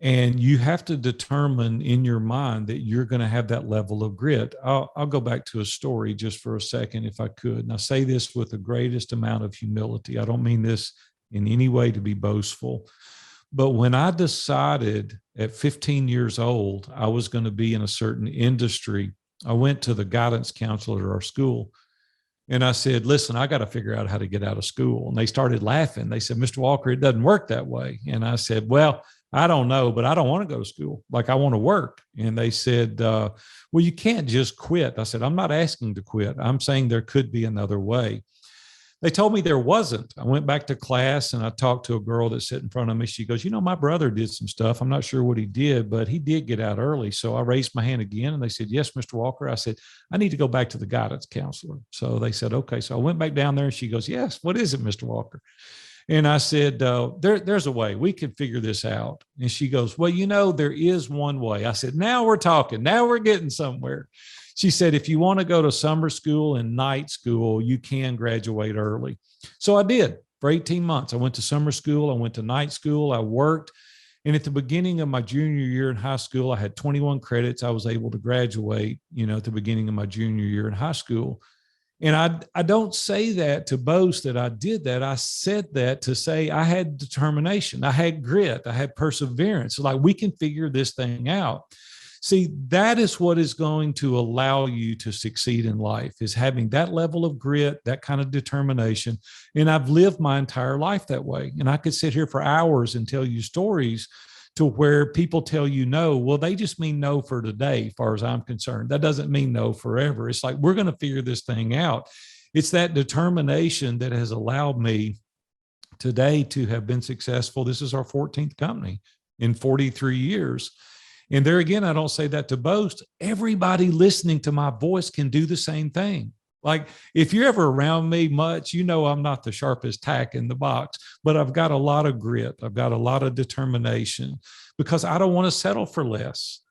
And you have to determine in your mind that you're going to have that level of grit. I'll go back to a story just for a second, if I could. And I say this with the greatest amount of humility. I don't mean this in any way to be boastful. But when I decided at 15 years old, I was going to be in a certain industry, I went to the guidance counselor at our school. And I said, listen, I got to figure out how to get out of school. And they started laughing. They said, Mr. Walker, it doesn't work that way. And I said, well, I don't know, but I don't want to go to school. Like, I want to work. And they said, well, you can't just quit. I said, I'm not asking to quit. I'm saying there could be another way. They told me there wasn't. I went back to class and I talked to a girl that sat in front of me. She goes, my brother did some stuff. I'm not sure what he did, but he did get out early. So I raised my hand again and they said, yes, Mr. Walker. I said, I need to go back to the guidance counselor. So they said, okay. So I went back down there and she goes, yes, what is it, Mr. Walker? And I said, there's a way. We can figure this out. And she goes, well, there is one way. I said, now we're talking. Now we're getting somewhere. She said, if you want to go to summer school and night school, you can graduate early. So I did for 18 months. I went to summer school. I went to night school. I worked. And at the beginning of my junior year in high school, I had 21 credits. I was able to graduate, at the beginning of my junior year in high school. And I don't say that to boast that I did that. I said that to say I had determination. I had grit. I had perseverance. Like, we can figure this thing out. See, that is what is going to allow you to succeed in life, is having that level of grit, that kind of determination. And I've lived my entire life that way. And I could sit here for hours and tell you stories to where people tell you no. Well, they just mean no for today, as far as I'm concerned. That doesn't mean no forever. It's like, we're going to figure this thing out. It's that determination that has allowed me today to have been successful. This is our 14th company in 43 years. And there again, I don't say that to boast. Everybody listening to my voice can do the same thing. Like, if you're ever around me much, I'm not the sharpest tack in the box, but I've got a lot of grit. I've got a lot of determination because I don't want to settle for less.